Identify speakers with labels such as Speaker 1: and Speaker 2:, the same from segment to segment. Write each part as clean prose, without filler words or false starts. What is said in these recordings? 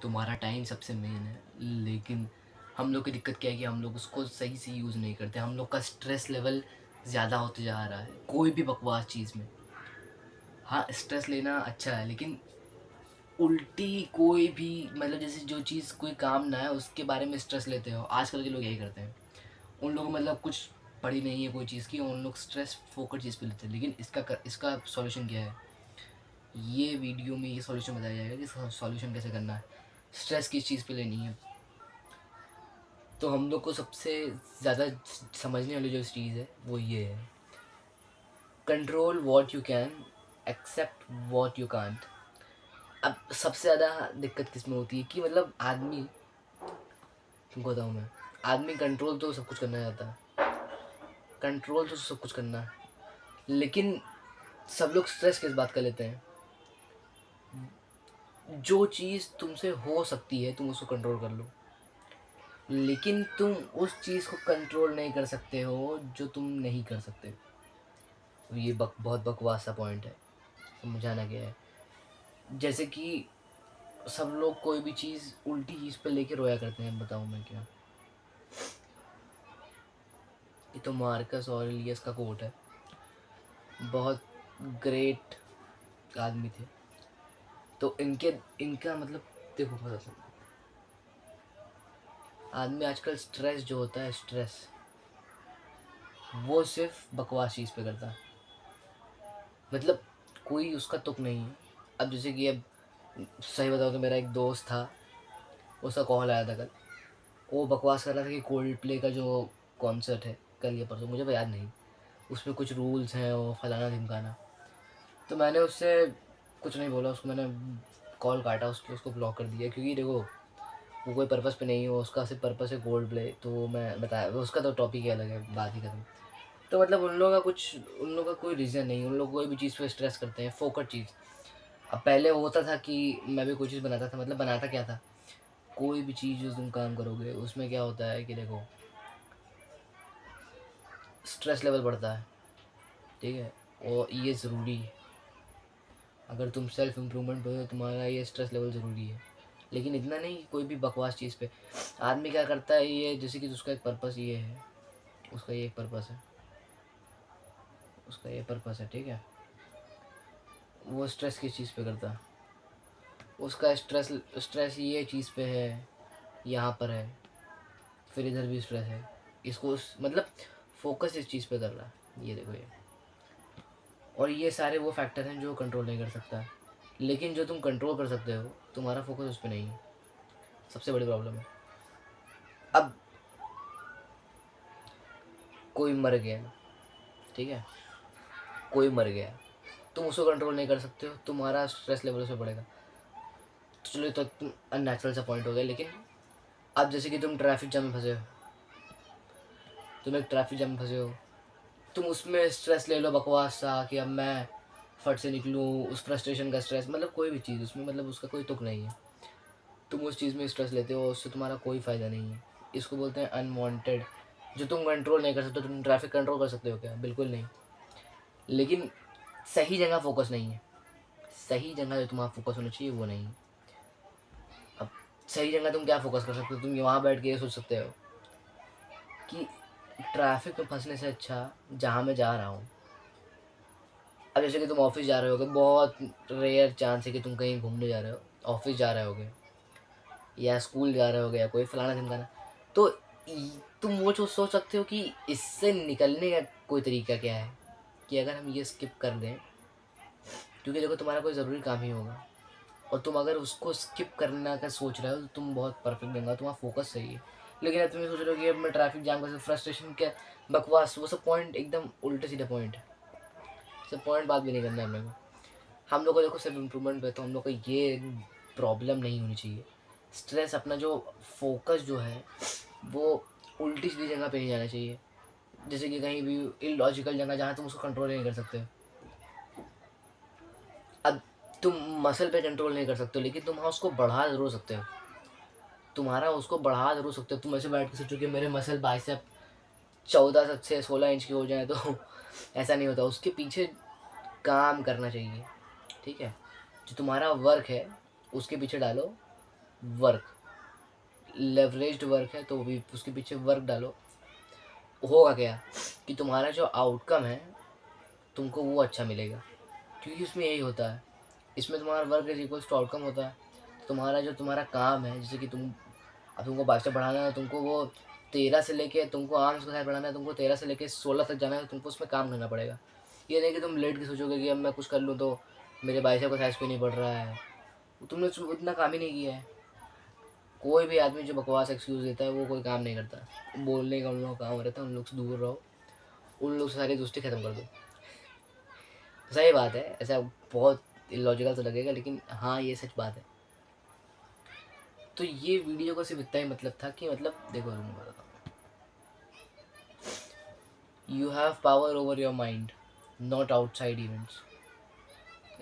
Speaker 1: तुम्हारा टाइम सबसे मेन है, लेकिन हम लोग की दिक्कत क्या है कि हम लोग उसको सही से यूज़ नहीं करते। हम लोग का स्ट्रेस लेवल ज़्यादा होते जा रहा है कोई भी बकवास चीज़ में। हाँ, स्ट्रेस लेना अच्छा है, लेकिन उल्टी कोई भी मतलब जैसे जो चीज़ कोई काम ना है उसके बारे में स्ट्रेस लेते हो। आजकल के लोग यही करते हैं। उन लोगों को मतलब कुछ पड़ी नहीं है कोई चीज़ की, उन लोग स्ट्रेस फोकस चीज़ पे लेते हैं। लेकिन इसका सॉल्यूशन क्या है? ये वीडियो में ये सॉल्यूशन बताया जाएगा कि सॉल्यूशन कैसे करना है। स्ट्रेस किस चीज़ पे लेनी है। तो हम लोग को सबसे ज़्यादा समझने वाली जो चीज़ है वो ये है, control what you can, accept what you can't. अब सबसे ज़्यादा दिक्कत किस में होती है कि मतलब आदमी, तुमको बताऊँ मैं, आदमी कंट्रोल तो सब कुछ करना चाहता है, कंट्रोल तो सब कुछ करना है, लेकिन सब लोग स्ट्रेस किस बात का लेते हैं? जो चीज़ तुमसे हो सकती है तुम उसको कंट्रोल कर लो, लेकिन तुम उस चीज़ को कंट्रोल नहीं कर सकते हो जो तुम नहीं कर सकते। ये बहुत बकवास सा पॉइंट है, समझाना क्या है। जैसे कि सब लोग कोई भी चीज़ उल्टी चीज़ पे लेके रोया करते हैं, बताऊँ मैं क्या। ये तो मार्कस ऑरेलियस का कोट है, बहुत ग्रेट आदमी थे। तो इनका मतलब देखो पता, आदमी आजकल स्ट्रेस जो होता है, स्ट्रेस वो सिर्फ बकवास चीज़ पे करता है। मतलब कोई उसका तुक नहीं है। अब जैसे कि अब सही बताओ तो मेरा एक दोस्त था, उसका कॉल आया था कल। वो बकवास कर रहा था कि कोल्ड प्ले का जो कॉन्सर्ट है कल या परसों, मुझे याद नहीं, उसमें कुछ रूल्स हैं वो फलाना ढिमकाना। तो मैंने उससे कुछ नहीं बोला, उसको मैंने कॉल काटा, उसको ब्लॉक कर दिया, क्योंकि देखो वो कोई पर्पस पे नहीं हो, उसका सिर्फ पर्पस है कोल्ड प्ले। तो मैं बताया उसका तो टॉपिक ही अलग है, बात ही खत्म। तो मतलब उन लोगों का कोई रीज़न नहीं, उन लोग कोई भी चीज़ पे स्ट्रेस करते हैं, फोकट चीज़। अब पहले होता था कि मैं भी कोई चीज़ बनाता था, मतलब बनाता क्या था, कोई भी चीज़ जो तुम काम करोगे उसमें क्या होता है कि देखो स्ट्रेस लेवल बढ़ता है, ठीक है, और ये ज़रूरी है। अगर तुम सेल्फ इम्प्रूवमेंट हो तो तुम्हारा ये स्ट्रेस लेवल ज़रूरी है, लेकिन इतना नहीं कि कोई भी बकवास चीज़ पे। आदमी क्या करता है, ये जैसे कि उसका एक पर्पस ये है, उसका ये एक पर्पस है, उसका ये पर्पस है, ठीक है, वो स्ट्रेस किस चीज़ पे करता है, उसका स्ट्रेस स्ट्रेस ये चीज़ पे है, यहाँ पर है, फिर इधर भी स्ट्रेस है, इसको मतलब फोकस इस चीज़ पे कर रहा है, ये देखो ये। और ये सारे वो फैक्टर हैं जो कंट्रोल नहीं कर सकता, लेकिन जो तुम कंट्रोल कर सकते हो तुम्हारा फोकस उस पर नहीं है, सबसे बड़ी प्रॉब्लम है। अब कोई मर गया, ठीक है, कोई मर गया, तुम उसको कंट्रोल नहीं कर सकते हो, तुम्हारा स्ट्रेस लेवल उस पर बढ़ेगा। तो चलो तो तुम अननेचुरल सा पॉइंट हो गया, लेकिन अब जैसे कि तुम ट्रैफिक जाम में फंसे हो, तुम एक ट्रैफिक जाम में फंसे हो, तुम उसमें स्ट्रेस ले लो बकवास सा कि अब मैं फट से निकलूँ, उस फ्रस्ट्रेशन का स्ट्रेस, मतलब कोई भी चीज़ उसमें, मतलब उसका कोई तुक नहीं है, तुम उस चीज़ में स्ट्रेस लेते हो, उससे तुम्हारा कोई फ़ायदा नहीं है। इसको बोलते हैं अनवांटेड, जो तुम कंट्रोल नहीं कर सकते। तुम ट्रैफिक कंट्रोल कर सकते हो क्या? बिल्कुल नहीं, लेकिन सही जगह फोकस नहीं है, सही जगह जो तुम्हारा फोकस होना चाहिए वो नहीं है। अब सही जगह तुम क्या फोकस कर सकते हो, तुम वहाँ बैठ के ये सोच सकते हो कि ट्रैफिक में फंसने से अच्छा जहाँ मैं जा रहा हूँ। अब जैसे कि तुम ऑफिस जा रहे होगे, बहुत रेयर चांस है कि तुम कहीं घूमने जा रहे हो, ऑफिस जा रहे होगे या स्कूल जा रहे होगे या कोई फलाना ढिमकाना, तो तुम वो जो सोच सकते हो कि इससे निकलने का कोई तरीका क्या है, कि अगर हम ये स्किप कर दें, क्योंकि देखो तुम्हारा कोई ज़रूरी काम ही होगा, और तुम अगर उसको स्किप करना का सोच रहे हो तो तुम बहुत परफेक्ट देंगे, तुम्हारा फोकस सही है। लेकिन अब तुम ये सोच रहे हो कि अब मैं ट्रैफिक जाम कर, फ्रस्ट्रेशन क्या, बकवास, वो सब पॉइंट एकदम उल्टे सीधे पॉइंट है, सब पॉइंट बात भी नहीं करना है हम लोग को। हम लोग को देखो सिर्फ इम्प्रूवमेंट पे, तो हम लोग को ये प्रॉब्लम नहीं होनी चाहिए। स्ट्रेस अपना जो फोकस जो है वो उल्टी सीधी जगह पे नहीं जाना चाहिए, जैसे कि कहीं भी इलॉजिकल जगह जहाँ तुम उसको कंट्रोल नहीं कर सकते। अब तुम मसल पे कंट्रोल नहीं कर सकते हो, लेकिन तुम हाँ उसको बढ़ा ज़रूर सकते हो, तुम्हारा उसको बढ़ा ज़रूर सकते हो। तुम ऐसे बैठ के सोचो कि मेरे मसल बाइसेप 14 से 16 इंच की हो जाए, तो ऐसा नहीं होता, उसके पीछे काम करना चाहिए, ठीक है, जो तुम्हारा वर्क है उसके पीछे डालो, वर्क, लेवरेज्ड वर्क है तो वो भी उसके पीछे वर्क डालो। होगा क्या कि तुम्हारा जो आउटकम है तुमको वो अच्छा मिलेगा, क्योंकि उसमें यही होता है, इसमें तुम्हारा work is equals to outcome होता है। तुम्हारा जो तुम्हारा काम है, जैसे कि अब तुमको बाइसेप बढ़ाना है, तुमको वो 13 से लेके तुमको आर्म्स का साइज बढ़ाना है, तुमको 13 से लेके 16 तक जाना है, तो तुमको उसमें काम करना पड़ेगा। ये नहीं कि तुम लेट के सोचोगे कि अब मैं कुछ कर लूँ तो मेरे बाइसेप का साइज क्यों नहीं बढ़ रहा है, तुमने उतना काम ही नहीं किया है। कोई भी आदमी जो बकवास एक्सक्यूज़ देता है वो कोई काम नहीं करता। बोलने का उन लोगों का काम रहता है, उन लोग से दूर रहो, उन लोग से सारी दोस्ती ख़त्म कर दो। सही बात है, ऐसा बहुत इलॉजिकल तो लगेगा लेकिन हाँ ये सच बात है। तो ये वीडियो का सिर्फ इतना ही मतलब था कि मतलब देखो तुम बताता हूँ, you have power over your mind, not outside events.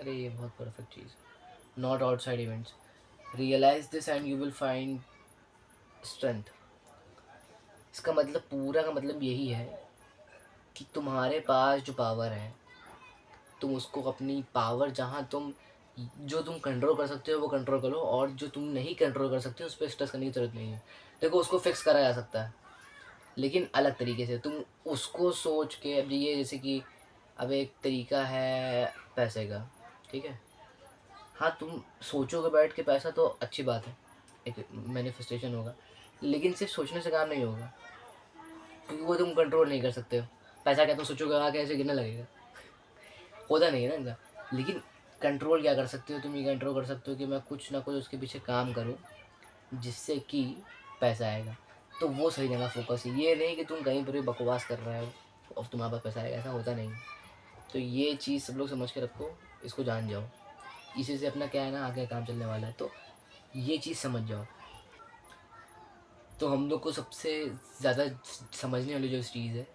Speaker 1: अरे ये बहुत परफेक्ट चीज़, not outside events, realize this and you will find strength. इसका मतलब पूरा का मतलब यही है कि तुम्हारे पास जो पावर है, तुम उसको अपनी पावर जहाँ तुम जो तुम कंट्रोल कर सकते हो वो कंट्रोल करो, और जो तुम नहीं कंट्रोल कर सकते हो उस पर स्ट्रेस करने की ज़रूरत नहीं है। देखो उसको फिक्स करा जा सकता है लेकिन अलग तरीके से। तुम उसको सोच के, अब ये जैसे कि अब एक तरीका है पैसे का, ठीक है, हाँ तुम सोचोगे बैठ के पैसा तो अच्छी बात है, एक मैनिफेस्टेशन होगा, लेकिन सिर्फ सोचने से काम नहीं होगा, क्योंकि वो तुम कंट्रोल नहीं कर सकते हो। पैसा क्या तुम सोचोगे आके ऐसे गिरने लगेगा, होता नहीं है ना इनका। लेकिन कंट्रोल क्या कर सकते हो, तुम ये कंट्रोल कर सकते हो कि मैं कुछ ना कुछ उसके पीछे काम करूँ जिससे कि पैसा आएगा। तो वो सही जगह फोकस है, ये नहीं कि तुम कहीं पर भी बकवास कर रहे हो और तुम्हारे पास पैसा आएगा, ऐसा होता नहीं। तो ये चीज़ सब लोग समझ के रखो, इसको जान जाओ, इसी से अपना क्या है ना आगे काम चलने वाला है, तो ये चीज़ समझ जाओ। तो हम लोग को सबसे ज़्यादा समझने वाली जो चीज़ है